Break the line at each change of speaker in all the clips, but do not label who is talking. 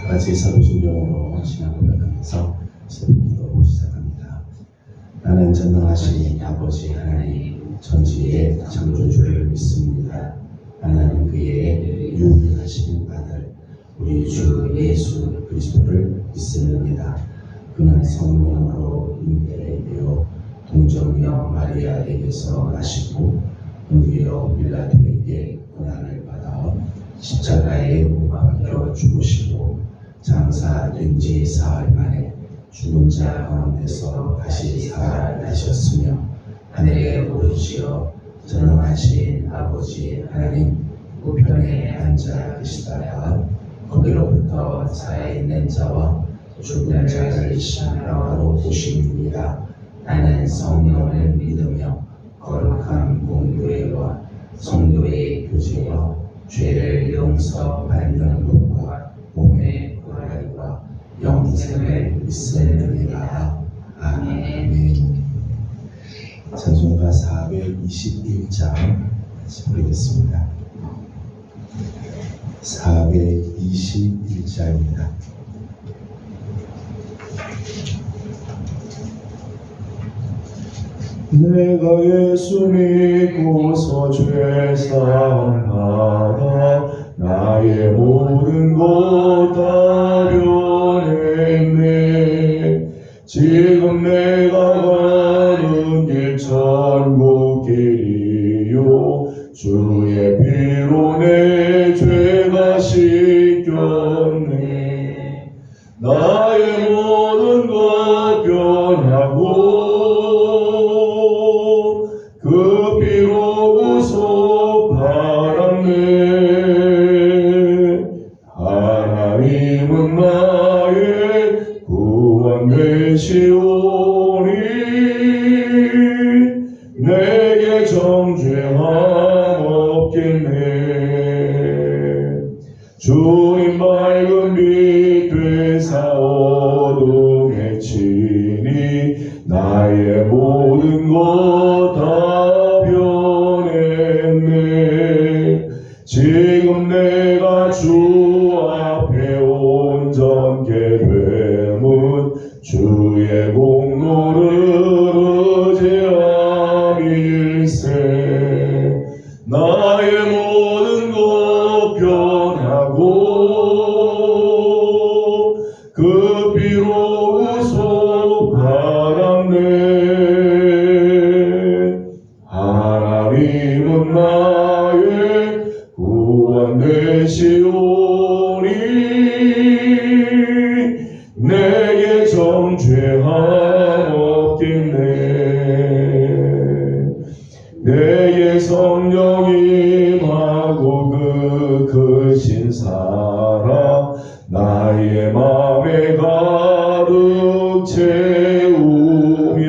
같이 서로 순종으로 신앙 고백하면서 새벽기도 시작합니다. 나는 전능하신 아버지 하나님 전지의 창조주를 믿습니다. 나는 그의 유일하신 아들 우리 주 예수 그리스도를 믿습니다. 그는 성령으로 잉태되어 동정녀 마리아에게서 나시고 본디오 빌라도에게 고난을 받아 십자가에 못 박혀 죽으시고 장사된 지 사흘 만에 죽은 자 가운데서 다시 살아나셨으며 하늘에 오르시어 전능하신 아버지 하나님 우편에 앉아 계시다가 거기로부터 살아있는 자와 죽은 자를 심판하러 오십니다. 나는 성령을 믿으며 거룩한 공교회와 성도의 교제와 죄를 용서받는 것과 몸의 부활과 영생을 믿습니다. 아멘. 찬송가 421장 부르겠습니다. 421장입니다. 내가 예수 믿고서 죄사함 받아 나의 모든 것 다 변했네. 지금 내가 가는 길 천국 길이요 주의 피로 내 죄가 씻겼네. 나의 모든 것 변하고 그 피로 구속 받았네. 하나님은 나의 구원 되시오니 내게 정죄함 없겠네. 주님 밝은 빛 되사 어둠에 치니 나의 모든 것 다 변했네. 지금 내가 주 앞에 온전케 되면 주의 공로를 의지함일세. 나의 모든 것 변하고 그 피로 구속 받았네. 하나님은 나의 구원 되시오니 내게 정죄함 없겠네. 내게 성령 임하고 그 크신 사랑 나의 맘에 가득 채우며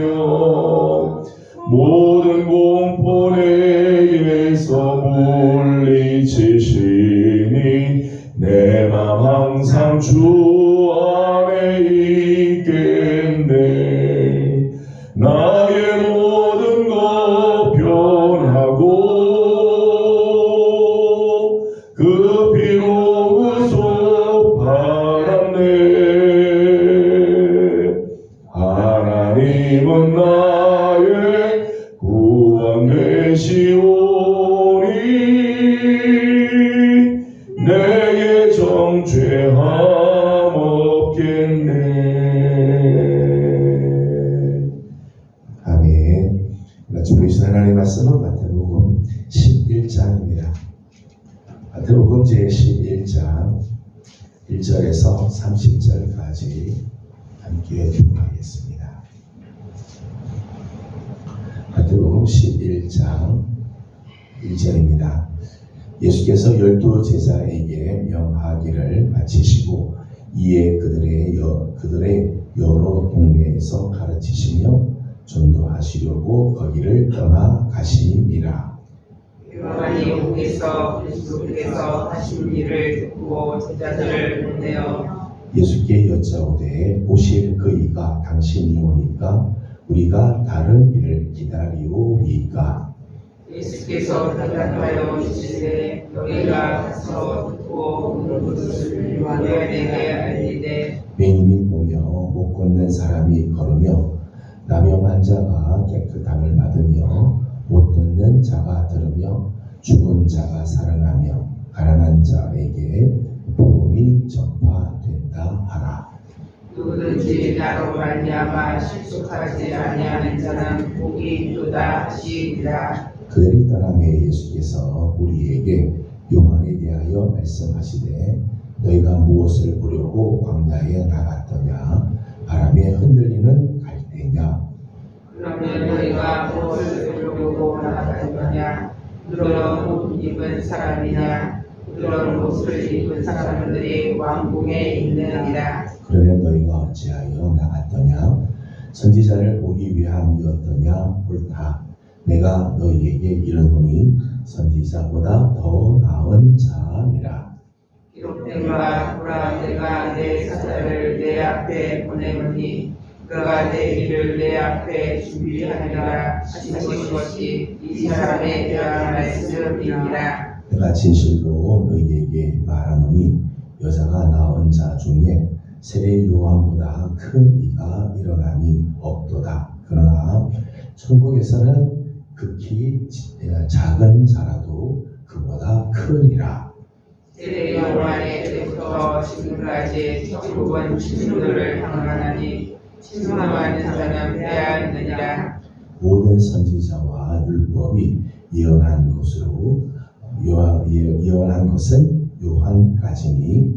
모든 공포 내게서 물리치시니 내 맘 항상 주 안에 있겠네. 나의 모든 것 변하고 그 피로 구속 받았네. 하나님은 나의 구원 되시오니 내게 정죄함 없겠네. 아멘. 주보이신 하나님의 말씀은 마태복음 11장입니다. 마태복음 제11장 1절에서 30절까지 함께读하겠습니다. 마태복음 11장 1절입니다. 예수께서 12 제자에게 명하기를 마치시고 이에 그들의 여러 동네에서 가르치시며 전도하시려고 거기를 떠나 가시니라.
요한이 오기서 그리스도께서 하신 일을 듣고 제자들을 보내어
예수께 여짜오되 오실 그이가 당신이 오니까 우리가 다른 일을 기다리오리까.
예수께서 대답하여 이르시되 너희가 가서 듣고 오는 것을 요한에게
걷는 사람이 걸으며 남용한 자가 깨끗함을 받으며 못 듣는 자가 들으며 죽은 자가 살아나며 가난한 자에게 복음이 전파된다 하라.
누구든지 나로 말미암아 실족하지 아니하는 자는 복이 있도다 하시니라.
그들이 떠나매 예수께서 우리에게 요한에 대하여 말씀하시되 너희가 무엇을 보려고 광야에 나갔더냐 바람에 흔들리는 갈대냐.
그러면 너희가 무엇을 보려고 나갔느냐? 그런 옷 입은 사람이냐? 그런 옷을 입은 사람들이 왕궁에 있느니라.
그러면 너희가 어찌하여 나갔더냐 선지자를 보기 위함이었더냐. 옳다. 내가 너희에게 이르노니 선지자보다 더 나은 자니라.
기록된 바 보라 내가 내 사자를 내 앞에 보내노니 그가 내 일을 내 앞에 준비하리라 하신 것이 이 사람에 대한 말씀이니라.
내가 진실로 너희에게 말하노니 여자가 낳은 자 중에 세례 요한보다 큰 이가 일어남이 없도다. 그러나 천국에서는 극히 작은 자라도 그보다 크니라.
세례 요한의 때부터 지금까지 천국은 친구들을 향하나니 친구하는 자는 빼앗느니라.
모든 선지자와 율법이 예언한 것은 요한까지니.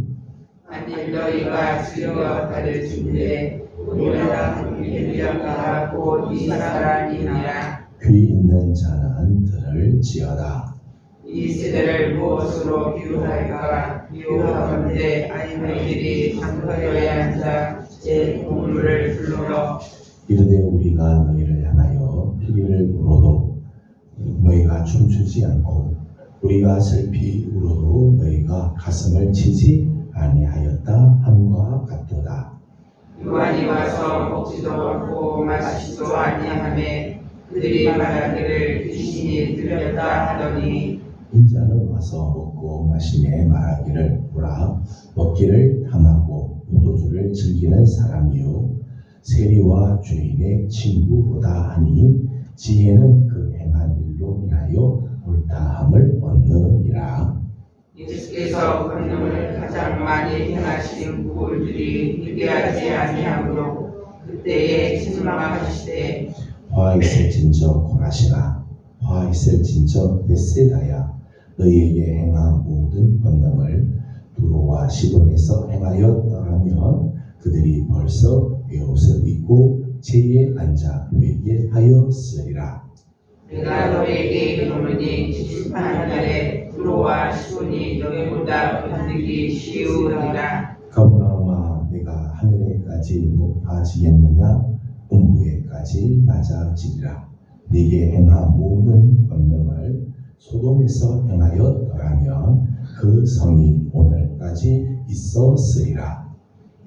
만일 너희가 즐겨 받을 준비에 오늘라 엘리야가 곧 이 사람이니라.
귀 있는 자는 들을지어다.
이 세대를 무엇으로 비유할까? 비유하건대 아이들이 장터에 앉아 제 동물을 불러
이르되 우리가 너희를 향하여 피리를 울어도 너희가 춤추지 않고 우리가 슬피 울어도 너희가 가슴을 치지 아니하였다 함과 같도다.
요한이 와서 먹지도 않고 마시지도 아니하매 그들이 말하기를 귀신이 들렸다 하더니
인자는 와서 먹고 마시며 말하기를 보라 먹기를 탐하고 포도주를 즐기는 사람이요 세리와 죄인의 친구보다 하니 지혜는 그 행한 일로 인하여 옳다함을 얻느니라.
예수께서 권능을 가장 많이 행하신 부울들이 희귀하지 아니하므로 그때에 책망하시되
화 있을 진저 고라시나 화 있을 진저 베세다야 너희에게 행한 모든 권능을 두로와 시돈에서 행하여 떠나면 그들이 벌써 베옷을 입고 제에 앉아 회개하였으리라.
내가 너희에게 이르노니 심판한 날에 두로와 시돈이 너희보다 견디기 쉬우리라.
가버나움아 내가 하늘에까지 높아지겠느냐 음부에까지 낮아지리라. 네게 행한 모든 권능을 소돔에서 행하여 떠나면 그 성이 오늘까지 있었으리라.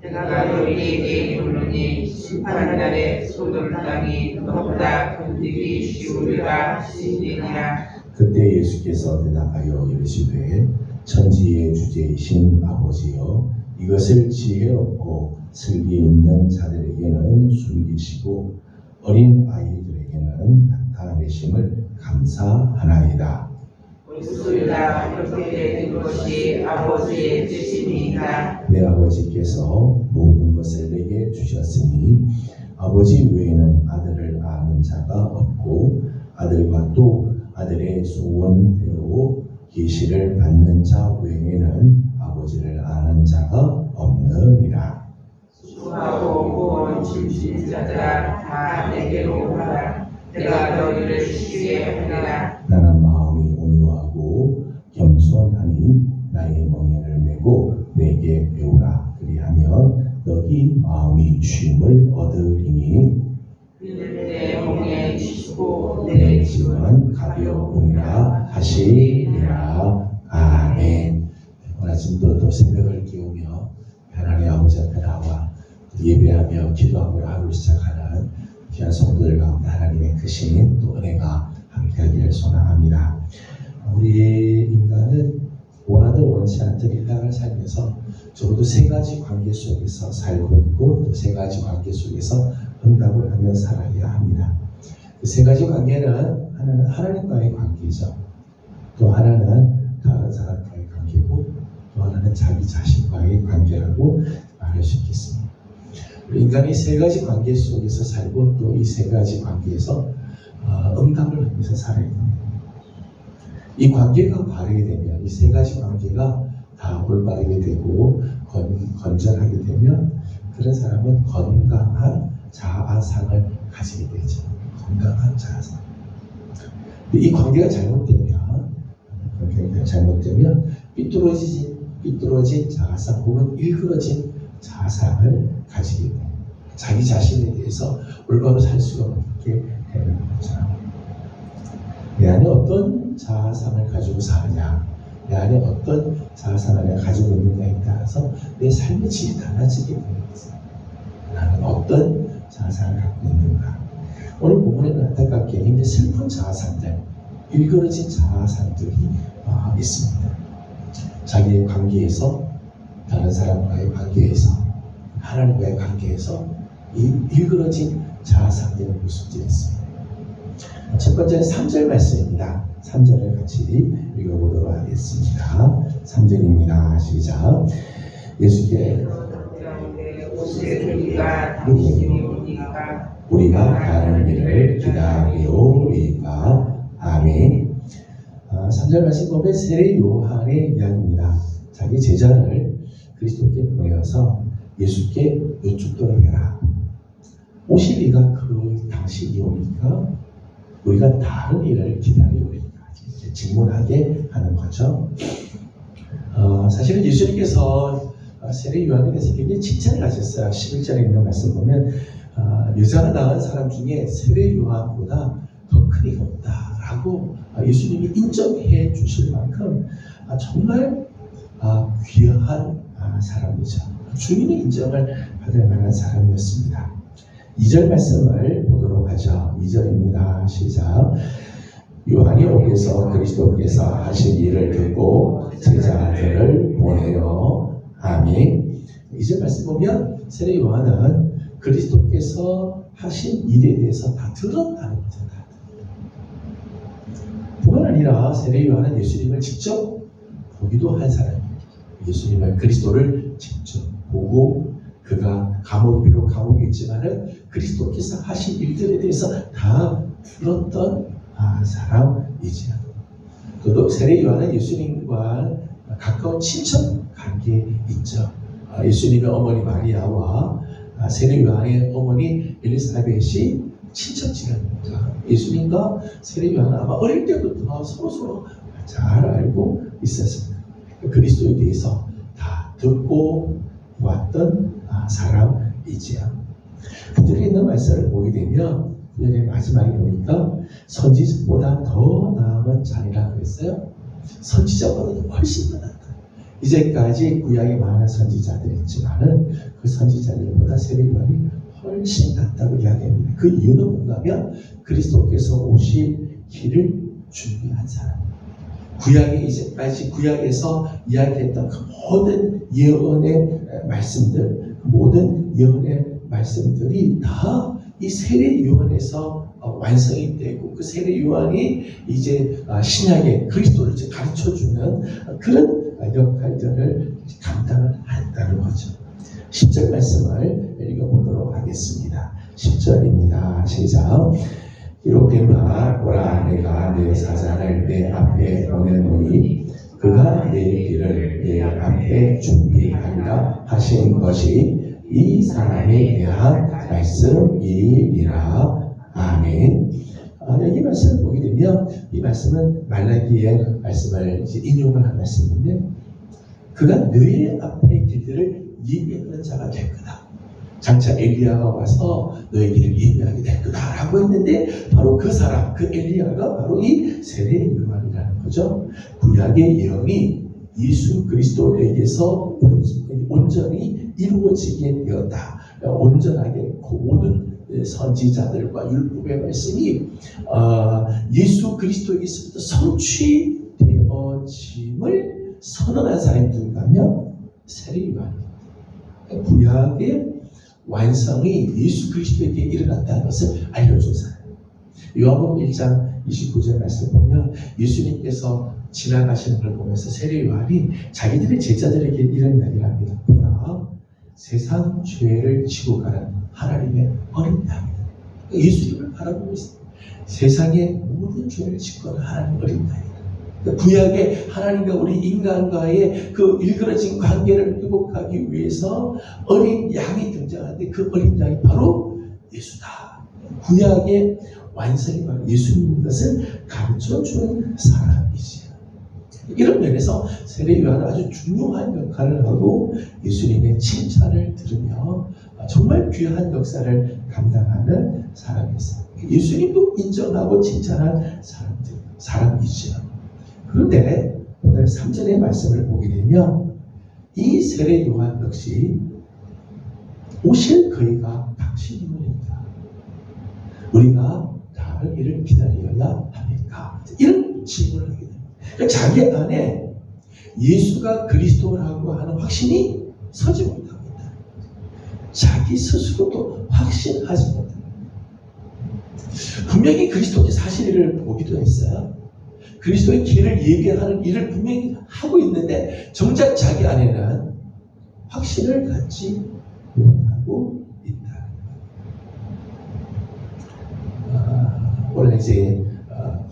내가 너희에게 이르노니 심판한 날에 소돔 땅이 너보다 견디기 쉬우리라 하시니라.
그때 예수께서 대답하여 이르시되 천지의 주제이신 아버지여 이것을 지혜롭고 슬기 있는 자들에게는 숨기시고 어린 아이들에게는 나타내심을 감사하나이다.
옳소이다. 이렇게 된 것이 아버지의 뜻이니이다.
내 아버지께서 모든 것을 내게 주셨으니 아버지 외에는 아들을 아는 자가 없고 아들과 또 아들의 소원대로 계시를 받는 자 외에는 아버지를 아는 자가 없느니라.
수고하고 무거운 짐진 자들아 다 내게로 오라. 내가 너희를 쉬게 하리라.
나는 마음이 온유하고 겸손하니 나의 멍에를 메고 내게 배우라. 그리하면 너희 마음이 쉼을 얻으리니
내 몸에 쉬고
내
내
짐은 가벼우니라 하시니라. 아멘. 오늘 아침도 또 새벽을 깨우며 하나님의 아버지 앞에 나와 예배하며 기도하며 하루 시작하는 귀한 성도들 가운데 하나님의 크신 또 은혜가 함께하기를 소망합니다. 우리 인간은 원하든 원치 않든 이 땅을 살면서 적어도 세 가지 관계 속에서 살고 있고 또 세 가지 관계 속에서 응답을 하며 살아야 합니다. 그 세 가지 관계는 하나는 하나님과의 관계죠. 또 하나는 다른 사람과의 관계고 또 하나는 자기 자신과의 관계라고 말할 수 있겠습니다. 우리 인간이 세 가지 관계 속에서 살고 또 이 세 가지 관계에서 응답을 하면서 살아야 됩니다. 이 관계가 바르게 되면 이 세 가지 관계가 다 올바르게 되고 건전하게 되면 그런 사람은 건강한 자아상을 가지게 되죠. 건강한 자아상. 이 관계가 잘못되면 삐뚤어진 자아상 혹은 일그러진 자아상을 가지게 돼요. 자기 자신에 대해서 올바로 살 수가 없게 되는 거죠. 내 안에 어떤 자아상을 가지고 사느냐, 내 안에 어떤 자아상을 내가 가지고 있느냐에 따라서 내 삶의 질이 달라지게 되는 거죠. 나는 어떤 자아상을 갖고 있는가. 오늘 본문에는 안타깝게 굉장히 슬픈 자아상들, 일그러진 자아상들이 있습니다. 자기의 관계에서, 다른 사람과의 관계에서, 하나님과의 관계에서 이 일그러진 자아상들의 모습들이 있습니다. 첫 번째는 3절 말씀입니다. 3절을 같이 읽어보도록 하겠습니다. 3절입니다. 시작. 예수께 우리가 가는 일을 기다리오리까. 아멘. 3절 말씀 보면 세례 요한의 이야기입니다. 자기 제자를 그리스도께 보내어서 예수께 여쭙도록 해라. 오실 이가 그 당시 오니까 우리가 다른 일을 기다리오리까. 질문하게 하는 거죠. 사실은 예수님께서 세례 요한에 대해서 굉장히 칭찬을 하셨어요. 11절에 있는 말씀 보면 여자가 낳은 사람 중에 세례 요한보다 더 큰 이가 없다라고 예수님이 인정해 주실 만큼 정말 귀한 사람이죠. 주님의 인정을 받을 만한 사람이었습니다. 2절 말씀을 보도록 하죠. 2절입니다. 시작. 요한이 오께서 그리스도께서 하신 일을 듣고 제자들을 보내요. 아멘. 2절 말씀 보면 세례 요한은 그리스도께서 하신 일에 대해서 다 들었다는 거죠. 뿐만 아니라 세례 요한은 예수님을 직접 보기도 한 사람입니다. 예수님을 그리스도를 직접 보고 그가 비록 감옥에 있지만은 그리스도께서 하신 일들에 대해서 다 들었던 사람이지요. 또 세례 요한은 예수님과 가까운 친척 관계에 있죠. 예수님의 어머니 마리아와 세례 요한의 어머니 엘리사벳이 친척지간입니다. 예수님과 세례 요한은 아마 어릴 때부터 서로 잘 알고 있었습니다. 그리스도에 대해서 다 듣고 보았던 사람이지요. 구절에 있는 말씀을 보게 되면 구절의 마지막에 보니까 선지자보다 더 나은 자리라 그랬어요. 선지자보다 훨씬 더 낫다. 이제까지 구약에 많은 선지자들이 있지만은 그 선지자들보다 세례 요한이 훨씬 낫다고 이야기합니다. 그 이유는 뭔가면 그리스도께서 오실 길을 준비한 사람. 이제까지 구약에서 이야기했던 그 모든 예언의 말씀들, 그 모든 예언의 말씀들이 다 이 세례 요한에서 완성이 되고 그 세례 요한이 이제 신약의 그리스도를 가르쳐주는 그런 역할들을 감당을 한다는 거죠. 10절 말씀을 읽어보도록 하겠습니다. 10절입니다. 시작. 기록된 바 보라 내가 내 사자를 내 앞에 보내노니 그가 내 길을 내 앞에 준비하리라 하신 것이 이 사람에 대한 말씀이니라. 아멘. 여기 말씀을 보게 되면 이 말씀은 말라기의 말씀을 인용을 한 말씀인데 그가 너의 앞에 길들을 예비하는 자가 될 거다. 장차 엘리야가 와서 너의 길을 예비하게 될 거다 라고 했는데 바로 그 사람, 그 엘리야가 바로 이 세례 요한이라는 거죠. 구약의 예언이 예수 그리스도에게서 온전히 이루어지게 되었다. 온전하게 그 모든 선지자들과 율법의 말씀이 예수 그리스도에게서부터 성취되어짐을 선언한 사람이 누군가면 세례 요한입니다. 구약의 완성이 예수 그리스도에게 일어났다는 것을 알려준 사람. 요한복음 1장 29절 말씀 보면 예수님께서 지나가시는 걸 보면서 세례 요한이 자기들의 제자들에게 이런 이야기를 합니다. 보라, 세상 죄를 지고 가는 하나님의 어린 양이다. 예수님을 바라보고 있습니다. 세상의 모든 죄를 지고 가는 하나님의 어린 양이다. 구약의 하나님과 우리 인간과의 그 일그러진 관계를 회복하기 위해서 어린 양이 등장하는데 그 어린 양이 바로 예수다. 구약의 완성이 바로 예수님인 것을 가르쳐주는 사람이지. 이런 면에서 세례 요한은 아주 중요한 역할을 하고 예수님의 칭찬을 들으며 정말 귀한 역사를 감당하는 사람이었어요. 예수님도 인정하고 칭찬한 사람이죠. 그런데 오늘 3절의 말씀을 보게 되면 이 세례 요한 역시 오실 그이가 당신이니까 우리가 다른 일을 기다려야 합니까? 이런 질문을 하게 됩니다. 그러니까 자기 안에 예수가 그리스도라고 하는 확신이 서지 못하고 있다. 자기 스스로도 확신하지 못합니다. 분명히 그리스도의 사실을 보기도 했어요. 그리스도의 길을 예비하는 일을 분명히 하고 있는데 정작 자기 안에는 확신을 갖지 못하고 있다. 원래 이제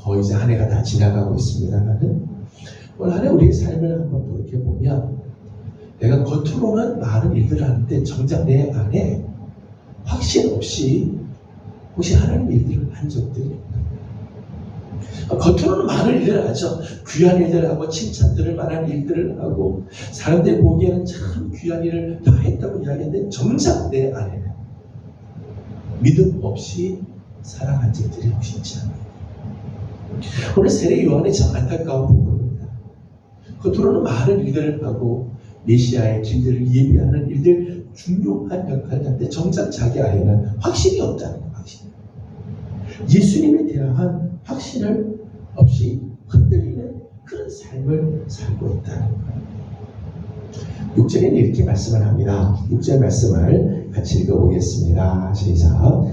거의 이제 한 해가 다 지나가고 있습니다만은 올 한 해 우리의 삶을 한번 돌이켜 보면 내가 겉으로는 많은 일들을 하는데 정작 내 안에 확신 없이 혹시 하나님 일들을 한 적들이 있다. 겉으로는 많은 일을 하죠. 귀한 일들을 하고 칭찬들을 많은 일들을 하고 사람들이 보기에는 참 귀한 일을 다 했다고 이야기하는데 정작 내 안에는 믿음 없이 살아간 적들이 혹시 있지 않아요. 오늘 세례 요한의 참 안타까운 부분입니다. 겉으로는 많은 일들을 하고 메시아의 길들을 예비하는 일들 중요한 역할을 하는데 정작 자기 안에는 확신이 없다는 거예요. 확신. 예수님에 대한 확신을 없이 흔들리는 그런 삶을 살고 있다는 거예요. 6절에는 이렇게 말씀을 합니다. 6절 말씀을 같이 읽어보겠습니다. 시작.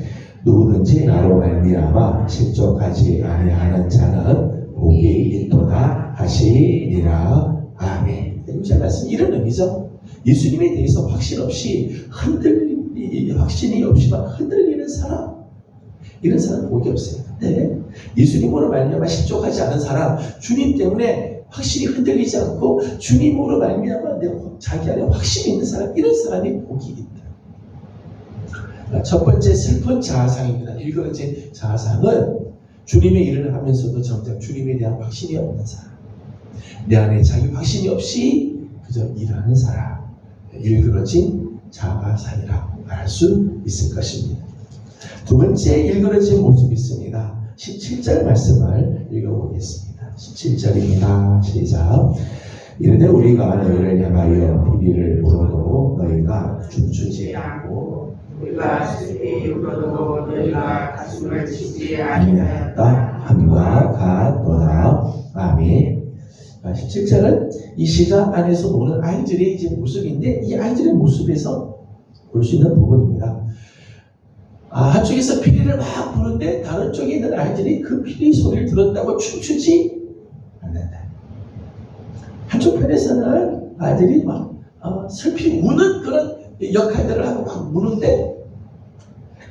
누구든지 나로 말미암아 실족하지 아니하는 자는 복이 있도다 하시니라. 아멘. 6절 말씀 이런 의미죠. 예수님에 대해서 확신 없이 확신이 없이만 흔들리는 사람, 이런 사람은 복이 없어요. 근데 예수님으로 말미암아 실족하지 않은 사람, 주님 때문에 확실히 흔들리지 않고 주님으로 말미암아 자기 안에 확신이 있는 사람, 이런 사람이 복이 있다. 첫 번째 슬픈 자아상입니다. 일그러진 자아상은 주님의 일을 하면서도 정작 주님에 대한 확신이 없는 사람, 내 안에 자기 확신이 없이 그저 일하는 사람, 일그러진 자아상이라고 말할 수 있을 것입니다. 두 번째 일그러진 모습이 있습니다. 17절 말씀을 읽어보겠습니다. 17절입니다. 시작. 이르되 우리가 너희를 향하여 비밀을 물어도 너희가 춤추지 않고
우리가 슬피 울어도 너희가 가슴을 치지
아니하였다 함과 같도다. 아멘. 17절은 이 시각 안에서 노는 아이들의 이제 모습인데 이 아이들의 모습에서 볼 수 있는 부분입니다. 한쪽에서 피리를 막 부는데 다른 쪽에 있는 아이들이 그 피리 소리를 들었다고 춤추지 않는다. 한쪽 편에서는 아이들이 막 슬피 우는 그런 역할들을 하고 막 우는데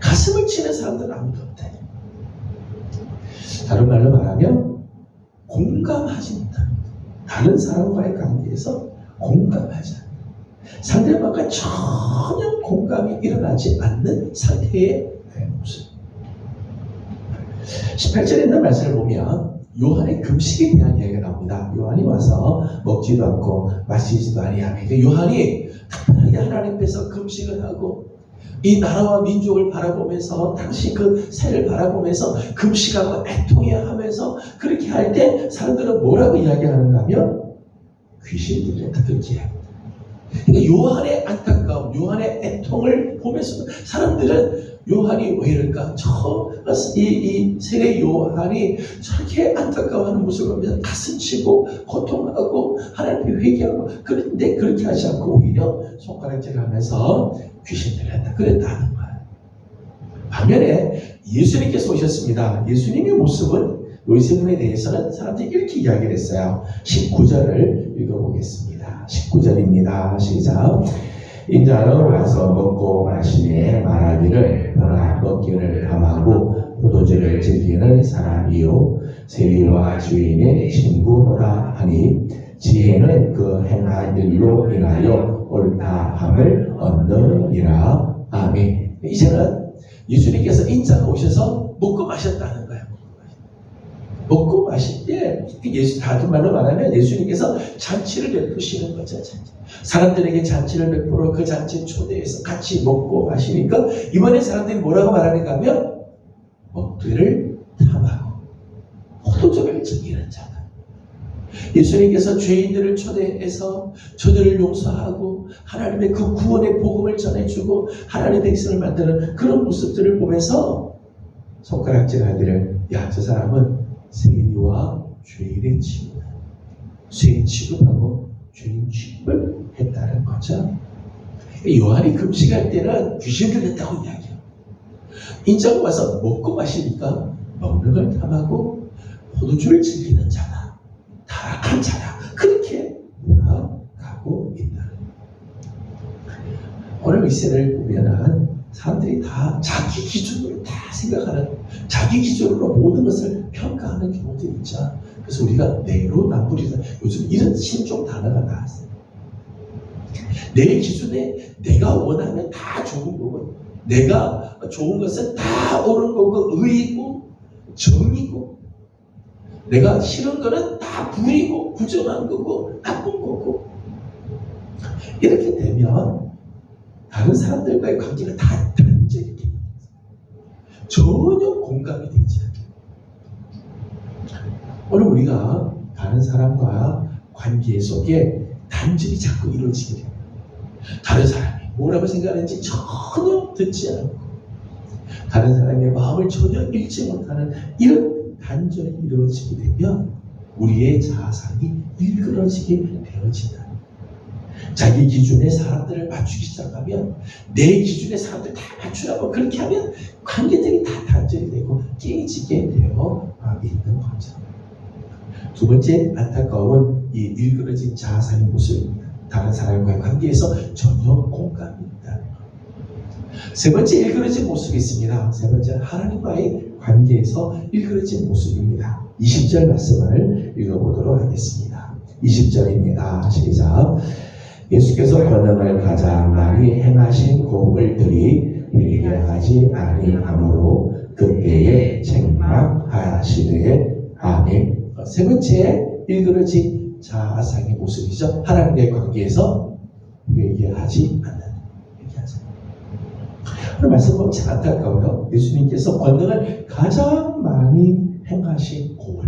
가슴을 치는 사람들은 아무도 없다. 다른 말로 말하면 공감하지 못합니다. 다른 사람과의 관계에서 공감하지 않는다. 상대방과 전혀 공감이 일어나지 않는 상태의 모습. 18절에 있는 말씀을 보면 요한의 금식에 대한 이야기가 나옵니다. 요한이 와서 먹지도 않고 마시지도 아니하며 요한이 특별하게 하나님 앞에서 금식을 하고 이 나라와 민족을 바라보면서 당시 그 새를 바라보면서 금식하고 애통해야 하면서 그렇게 할 때 사람들은 뭐라고 이야기하는가 하면 귀신들을 그렇게 합니다. 그러니까 요한의 안타까움, 요한의 애통을 보면서 사람들은 요한이 왜 이럴까? 이 세례 요한이 저렇게 안타까워하는 모습을 보면서 가슴치고 고통하고 하나님께 회개하고, 그런데 그렇게 하지 않고 오히려 손가락질을 하면서 귀신 들렸다 그랬다는 거예요. 반면에 예수님께서 오셨습니다. 예수님의 모습은 요셉에 대해서는 사람들이 이렇게 이야기를 했어요. 19절을 읽어보겠습니다. 19절입니다. 시작. 인자는 와서 먹고 마시니 말하기를 보라 먹기를 탐하고 포도주를 즐기는 사람이요 세리와 주인의 친구로다 하니 지혜는 그 행한 일로 인하여 옳다함을 얻느니라. 아멘. 이제는 예수님께서 인자가 오셔서 먹고 마셨다는 거예요. 먹고 마실 때, 다른 말로 말하면 예수님께서 잔치를 베푸시는 거죠. 잔치. 사람들에게 잔치를 베풀어 그 잔치에 초대해서 같이 먹고 마시니까 이번에 사람들이 뭐라고 말하는가 하면 먹기를 탐하고 포도주를 즐기는 자다. 예수님께서 죄인들을 초대해서 저들을 용서하고 하나님의 그 구원의 복음을 전해주고 하나님의 백성을 만드는 그런 모습들을 보면서 손가락질하기를, 야, 저 사람은 세리와 죄인의 친구다. 죄인 취급하고 죄인 취급을 했다는 거죠. 요한이 금식할 때는 귀신 들렸다고 이야기해요. 인자가 와서 먹고 마시니까 먹는 걸 탐하고 포도주를 즐기는 자다. 타락한 자다. 그렇게 몰아가고 있다. 오늘 이 세대를 보면은 사람들이 다 자기 기준으로 다 생각하는, 자기 기준으로 모든 것을 평가하는 경우들이 있죠. 그래서 우리가 내로남불이다. 요즘 이런 신종 단어가 나왔어요. 내 기준에 내가 원하면 다 좋은 거고, 내가 좋은 것은 다 옳은 거고, 의이고, 정이고, 내가 싫은 거는 다 불이고, 부정한 거고, 나쁜 거고. 이렇게 되면 다른 사람들과의 관계가 다 단절이 됩니다. 전혀 공감이 되지 않아요. 오늘 우리가 다른 사람과 관계 속에 단절이 자꾸 이루어지게 됩니다. 다른 사람이 뭐라고 생각하는지 전혀 듣지 않고 다른 사람의 마음을 전혀 읽지 못하는 이런 단절이 이루어지게 되면 우리의 자아상이 일그러지게 되어진다. 자기 기준의 사람들을 맞추기 시작하면 내 기준의 사람들 다 맞추라고 그렇게 하면 관계들이 다 단절이 되고 깨지게 되어 있는 거죠. 두 번째 안타까움은 이 일그러진 자아상의 모습입니다. 다른 사람과의 관계에서 전혀 공감이 없다는 것. 세 번째 일그러진 모습이 있습니다. 세 번째는 하나님과의 관계에서 일그러진 모습입니다. 20절 말씀을 읽어보도록 하겠습니다. 20절입니다. 시작. 예수께서 권능을 가장 많이 행하신 고을들이 회개하지 아니하므로 그때에 책망하시되. 아멘. 세 번째 일그러진 자아상의 모습이죠. 하나님과의 관계에서 회개하지 않는. 오늘 말씀 보면 참 안타까워요. 예수님께서 권능을 가장 많이 행하신 고을.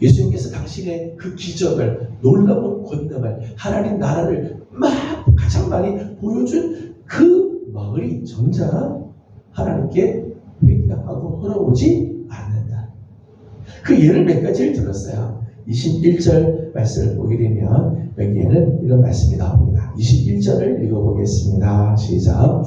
예수님께서 당신의 그 기적을, 놀라운 권능을, 하나님 나라를 막 가장 많이 보여준 그 마을이 정작 하나님께 회개하고 돌아오지 않는다. 그 예를 몇 가지를 들었어요. 21절 말씀을 보게 되면 여기에는 이런 말씀이 나옵니다. 21절을 읽어보겠습니다. 시작.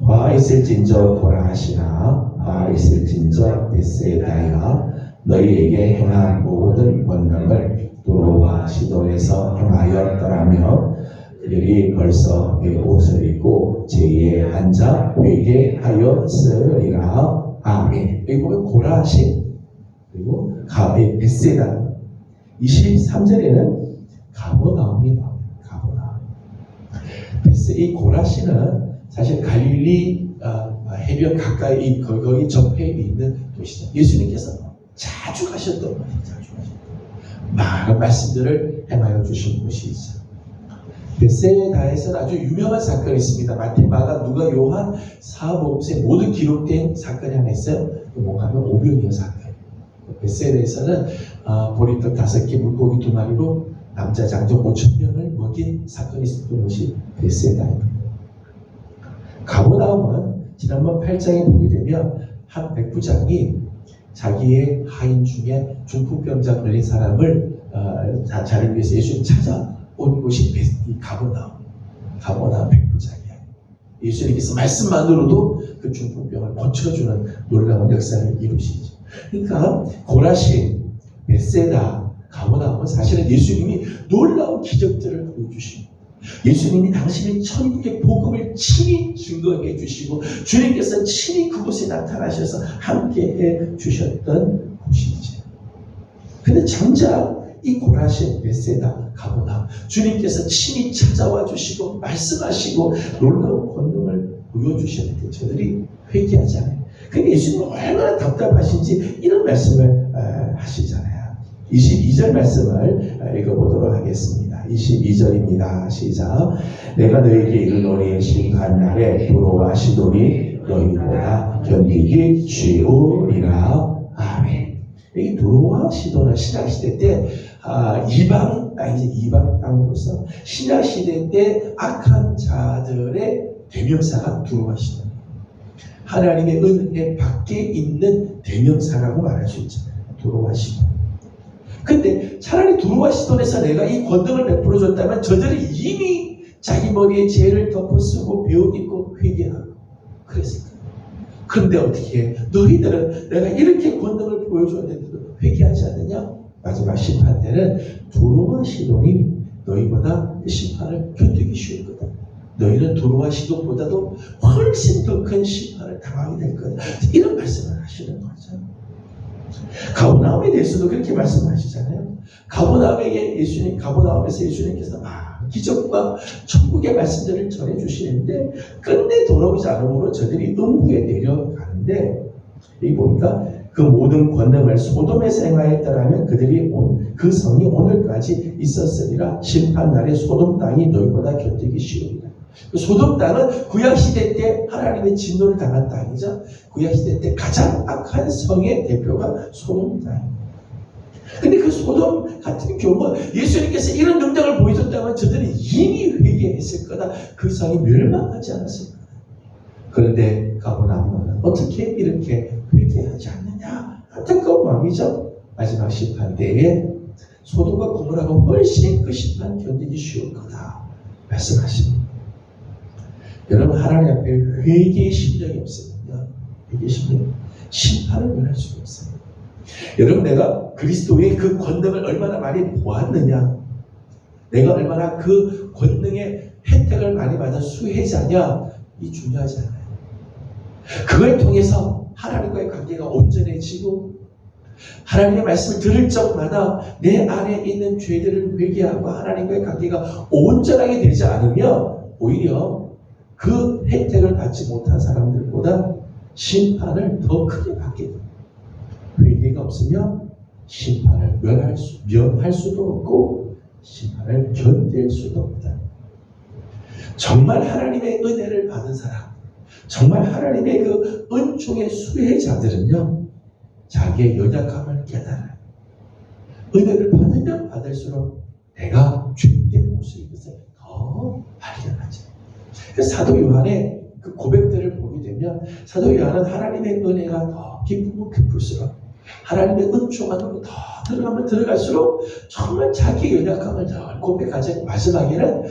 화 있을진저 보라 하시나 화 있을진저 베세다야 너희에게 행한 모든 권능을 도로와 시돈에서 행하였더라며 그들이 벌써 내 옷을 입고 제에 앉아 회개하였으리라. 아멘. 여기 보면 고라신 그리고 베세다. 23절에는 가버나움이 나옵니다. 가버나움. 이 고라신은 사실 갈릴리 해변 가까이 거기 접해 있는 도시죠. 예수님께서 자주 가셨던 곳이죠. 자주 가셨던 많은 말씀들을 행하여 주신 곳이죠. 베세다에서는 아주 유명한 사건이 있습니다. 마태, 마가, 누가, 요한, 사복음서에 모두 기록된 사건이 하나 있어요. 뭔가 하면 오병이어 사건. 베세다에서는 보리떡 5개, 물고기 2마리로 남자 장정 5,000명을 거기 사건이 있었던 것이 베세다입니다. 가버나움은 지난번 8장에 보게 되면 한 백부장이 자기의 하인 중에 중풍병자 걸린 사람을 자를 위해서 예수님 찾아온 곳이 이 가버나움 백부장이야. 예수님께서 말씀만으로도 그 중풍병을 고쳐주는 놀라운 역사를 이루시죠. 그러니까 고라신, 베세다, 가버나움은 사실은 예수님이 놀라운 기적들을 보여주시고 예수님이 당신의 천국의 복음을 친히 증거해 주시고 주님께서 친히 그곳에 나타나셔서 함께해 주셨던 곳이지. 근데 정작 이 고라신, 베세다, 가버나움 주님께서 친히 찾아와 주시고 말씀하시고 놀라운 권능을 보여주셨는데 저들이 회개하지 않아요. 근데 예수님은 얼마나 답답하신지 이런 말씀을 하시잖아요. 22절 말씀을 읽어보도록 하겠습니다. 22절입니다. 시작. 내가 너에게 이르노니 심판 날에 도로와 시돈이 너희보다 견디기 쉬우리라. 아멘. 이 도로와 시돈은 신약시대 때 이방 땅으로서 신약시대 때 악한 자들의 대명사가 도로와 시돈. 하나님의 은혜 밖에 있는 대명사라고 말할 수 있잖아요. 도로와 시돈. 근데 차라리 두루와 시돈에서 내가 이 권능을 베풀어 줬다면 저들이 이미 자기 머리에 죄를 덮어쓰고 배옷 입고 회개하고 그랬을 거예요. 그런데 어떻게 해? 너희들은 내가 이렇게 권능을 보여줬는데도 회개하지 않느냐? 마지막 심판 때는 두루와 시돈이 너희보다 그 심판을 견디기 쉬울 거다. 너희는 두루와 시돈보다도 훨씬 더 큰 심판을 당하게 될 거다. 이런 말씀을 하시는 거죠. 가버나움에 대해서도 그렇게 말씀하시잖아요. 가버나움에서 예수님께서 기적과 천국의 말씀들을 전해주시는데 끝내 돌아오지 않으므로 저들이 음부에 내려가는데 여기 보니까 그 모든 권능을 소돔에서 행하였더라면 그들이 그 성이 오늘까지 있었으리라. 심판날에 소돔 땅이 너희보다 견디기 쉬우리라. 소돔 땅은 구약시대 때 하나님의 진노를 당한 땅이죠. 구약시대 때 가장 악한 성의 대표가 소돔 땅입니다. 근데 그 소돔 같은 경우 예수님께서 이런 능력을 보여줬다면 저들은 이미 회개했을 거다. 그 성이 멸망하지 않았을 거다. 그런데 가버나움은 어떻게 이렇게 회개하지 않느냐? 안타까운 마음이죠. 마지막 심판 때에 소돔과 고모라가 훨씬 그 심판 견디기 쉬울 거다 말씀하십니다. 여러분 하나님 앞에 회개의 심령이 없으면요, 회개의 심령 심판을 면할 수가 없어요. 여러분 내가 그리스도의 그 권능을 얼마나 많이 보았느냐, 내가 얼마나 그 권능의 혜택을 많이 받은 수혜자냐, 이 중요하지 않아요. 그걸 통해서 하나님과의 관계가 온전해지고 하나님의 말씀을 들을 적마다 내 안에 있는 죄들을 회개하고 하나님과의 관계가 온전하게 되지 않으면 오히려 그 혜택을 받지 못한 사람들보다 심판을 더 크게 받게 됩니다. 회개가 없으면 심판을 면할 수도 없고 심판을 견딜 수도 없다. 정말 하나님의 은혜를 받은 사람, 정말 하나님의 그 은총의 수혜자들은요, 자기의 연약함을 깨달아요. 은혜를 받으면 받을수록 내가 죄된 모습인 것을 더 발견하죠. 그래서 사도 요한의 그 고백들을 보게 되면 사도 요한은 하나님의 은혜가 더 깊고 깊을수록 하나님의 은총 안으로 더 들어가면 들어갈수록 정말 자기의 연약함을 더 고백하자. 마지막에는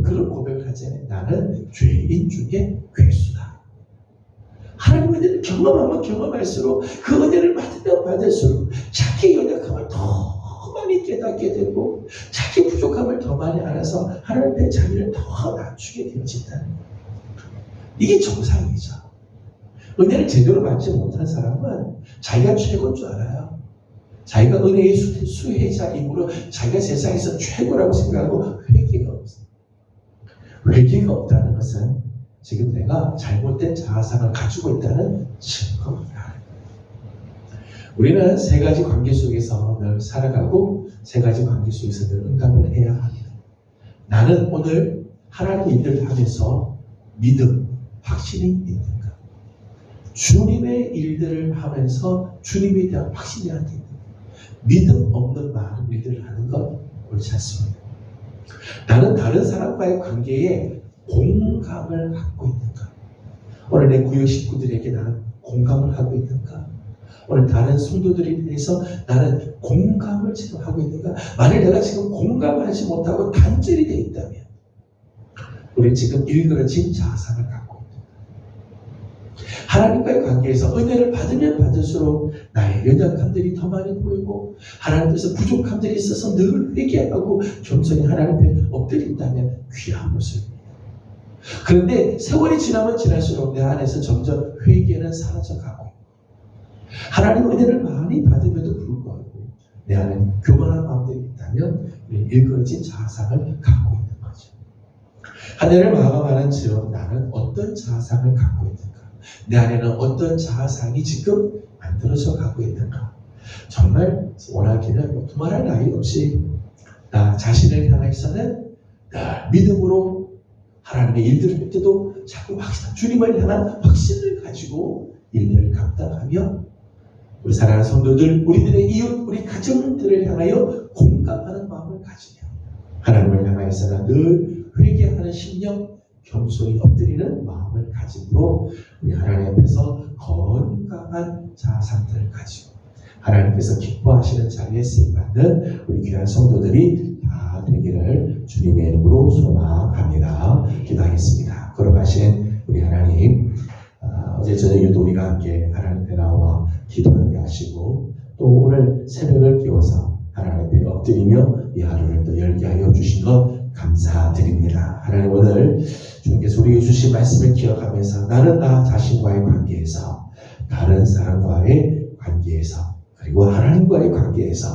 그런 고백을 하잖아요. 나는 죄인 중에 괴수다. 하나님의 은혜를 경험하면 경험할수록 그 은혜를 받으면 받을수록 자기의 연약함을 더 많이 깨닫게 되고 자기 부족함을 더 많이 알아서 하나님의 자기를 더 낮추게 되어진다는 거예요. 이게 정상이죠. 은혜를 제대로 받지 못한 사람은 자기가 최고인 줄 알아요. 자기가 은혜의 수혜자이므로 자기가 세상에서 최고라고 생각하고 회개가 없어요. 회개가 없다는 것은 지금 내가 잘못된 자아상을 가지고 있다는 증거입니다. 우리는 세 가지 관계 속에서 늘 살아가고 세 가지 관계 속에서 늘 응답을 해야 합니다. 나는 오늘 하나님의 일을 하면서 믿음, 확신이 있는가? 주님의 일들을 하면서 주님에 대한 확신이 안 있는가? 믿음 없는 많은 일들을 하는 건 옳지 않습니다. 나는 다른 사람과의 관계에 공감을 갖고 있는가? 오늘 내 구역 식구들에게 나는 공감을 하고 있는가? 오늘 다른 성도들에 대해서 나는 공감을 지금 하고 있는가? 만일 내가 지금 공감하지 못하고 단절이 되어 있다면 우리 지금 일그러진 자상을 갖고 있다. 하나님과의 관계에서 은혜를 받으면 받을수록 나의 연약함들이 더 많이 보이고 하나님께서 부족함들이 있어서 늘 회개하고 겸손히 하나님 앞에 엎드린다면 귀한 모습입니다. 그런데 세월이 지나면 지날수록 내 안에서 점점 회개는 사라져가고 하나님 은혜를 많이 받음에도 불구하고 내 안에 교만한 마음들이 있다면 일그러진 자상을 갖고 있는 거죠. 한 해를 마감하는 즈음 나는 어떤 자상을 갖고 있는가? 내 안에는 어떤 자상이 지금 만들어져 가고 있는가? 정말 원하기는 두말할 나위 없이 나 자신을 향해서는 믿음으로 하나님의 일들을 할 때도 자꾸 주님을 향한 확신을 가지고 일들을 감당하며 우리 사랑하는 성도들, 우리들의 이웃, 우리 가정들을 향하여 공감하는 마음을 가지며 하나님을 향하여서는 늘 회개하는 심령, 겸손히 엎드리는 마음을 가짐으로 우리 하나님 앞에서 건강한 자상들을 가지고 하나님께서 기뻐하시는 자리에 쓰임받는 우리 귀한 성도들이 다 되기를 주님의 이름으로 소망합니다. 기도하겠습니다. 걸어가신 우리 하나님, 어제 저녁에도 우리가 함께 하나님 앞에 나와 기도하게 하시고 또 오늘 새벽을 깨워서 하나님 앞에 엎드리며 이 하루를 또 열게 하여 주신 것 감사드립니다. 하나님, 오늘 주님께서 우리에게 주신 말씀을 기억하면서 나는 나 자신과의 관계에서, 다른 사람과의 관계에서, 그리고 하나님과의 관계에서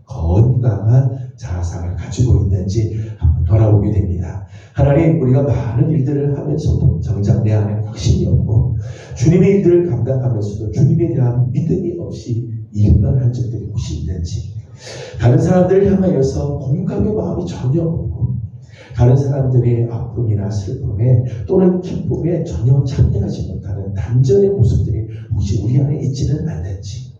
건강한 자상을 가지고 있는지 한번 돌아보게 됩니다. 하나님, 우리가 많은 일들을 하면서도 정작 내 안에 확신이 없고 주님의 일들을 감당하면서도 주님에 대한 믿음이 없이 일만 한 적들이 혹시 있는지, 다른 사람들을 향하여서 공감의 마음이 전혀 없고 다른 사람들의 아픔이나 슬픔에 또는 기쁨에 전혀 참여하지 못하는 단전의 모습들이 혹시 우리 안에 있지는 않는지,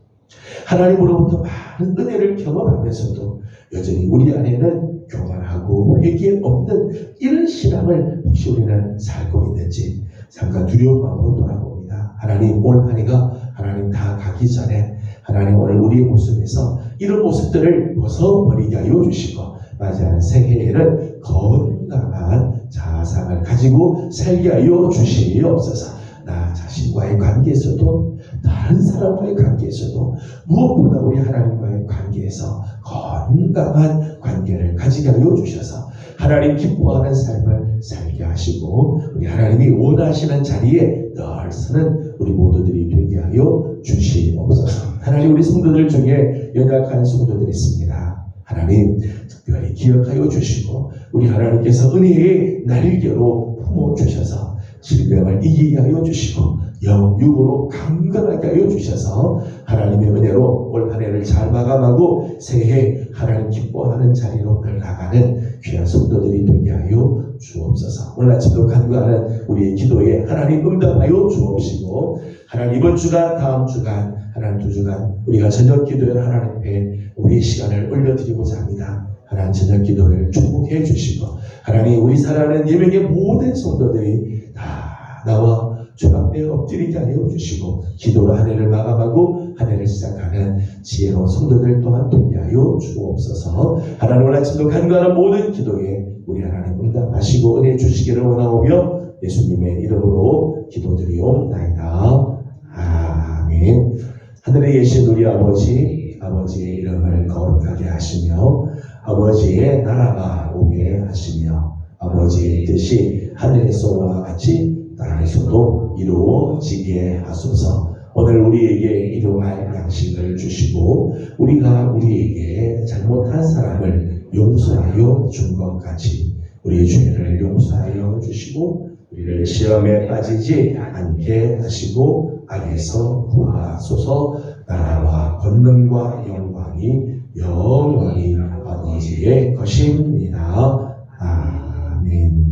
하나님으로부터 많은 은혜를 경험하면서도 여전히 우리 안에는 교만하고 회개 없는 이런 신앙을 혹시 우리는 살고 있는지 잠깐 두려운 마음으로 돌아봅니다. 하나님, 올 한 해가 하나님 다 가기 전에 하나님 오늘 우리의 모습에서 이런 모습들을 벗어버리게 하여 주시고 맞이하는 새해에는 건강한 자상을 가지고 살게 하여 주시옵소서. 나 자신과의 관계에서도 다른 사람과의 관계에서도 무엇보다 우리 하나님과의 관계에서 건강한 관계를 가지게 하여 주셔서 하나님 기뻐하는 삶을 살게 하시고 우리 하나님이 원하시는 자리에 늘 서는 우리 모두들이 되게 하여 주시옵소서. 하나님, 우리 성도들 중에 연약한 성도들이 있습니다. 하나님 특별히 기억하여 주시고 우리 하나님께서 은혜의 날개로 품어주셔서 질병을 이기게 하여 주시고 영육으로 강건하게 하여 주셔서 하나님의 은혜로 올 한 해를 잘 마감하고 새해 하나님 기뻐하는 자리로 나가는 귀한 성도들이 되게 하여 주옵소서. 오늘 아침도 간구하는 우리의 기도에 하나님 응답하여 주옵시고 하나님 이번 주간, 다음 주간, 하나님 두 주간 우리가 저녁 기도를 하나님 앞에 우리의 시간을 올려드리고자 합니다. 하나님 저녁 기도를 축복해 주시고 하나님 우리 사랑하는 예명의 모든 성도들이 다 나와 주 앞에 엎드리게 하여 주시고 기도로 한 해를 마감하고 한 해를 시작하는 지혜로운 성도들 또한 되게 하여 주옵소서. 하나님 오늘 아침도 간구하는 모든 기도에 우리 하나님 응답하시고 은혜 주시기를 원하오며 예수님의 이름으로 기도드리옵나이다. 아멘. 하늘에 계신 우리 아버지의 이름을 거룩하게 하시며 아버지의 나라가 오게 하시며 아버지의 뜻이 하늘에서와 같이 땅에서도 이루어지게 하소서. 오늘 우리에게 일용할 양식을 주시고 우리가 우리에게 잘못한 사람을 용서하여 준 것 같이 우리의 죄를 용서하여 주시고 우리를 시험에 빠지지 않게 하시고 악에서 구하소서. 나라와 권능과 영광이 영원히 아버지의 것입니다. 아멘.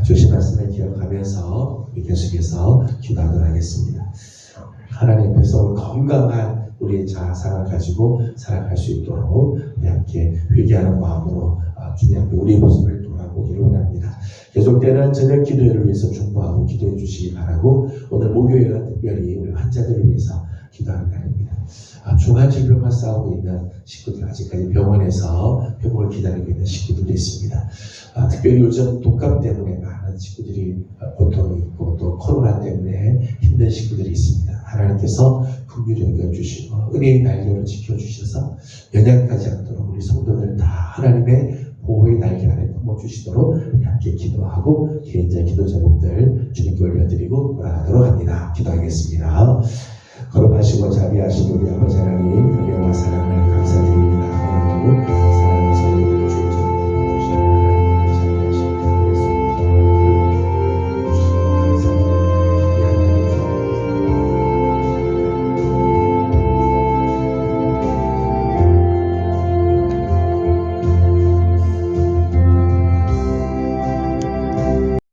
주신 말씀을 기억하면서 우리 계속해서 기도하도록 하겠습니다. 하나님 앞에서 건강한 우리의 자상을 가지고 살아갈 수 있도록 우리 함께 회개하는 마음으로 주님 앞에 우리의 모습을 돌아보기를 원합니다. 계속되는 저녁 기도회를 위해서 중보하고 기도해 주시기 바라고 오늘 목요일은 특별히 우리 환자들을 위해서 기도하는 날입니다. 중한 질병과 싸우고 있는 식구들, 아직까지 병원에서 회복을 기다리고 있는 식구들도 있습니다. 특별히 요즘 독감 때문에 많은 식구들이 고통이 있고 또 코로나 때문에 힘든 식구들이 있습니다. 하나님께서 긍휼히 여겨주시고 은혜의 날개로 지켜주셔서 연약하지 않도록 우리 성도들 다 하나님의 보호의 날개 아래 품어주시도록 함께 기도하고 개인적 기도 제목들 주님께 올려드리고 돌아가도록 합니다. 기도하겠습니다. 거룩하시고 자비하시고 우리 아버지 하나님, 은혜와 사랑을 감사드립니다. 오늘도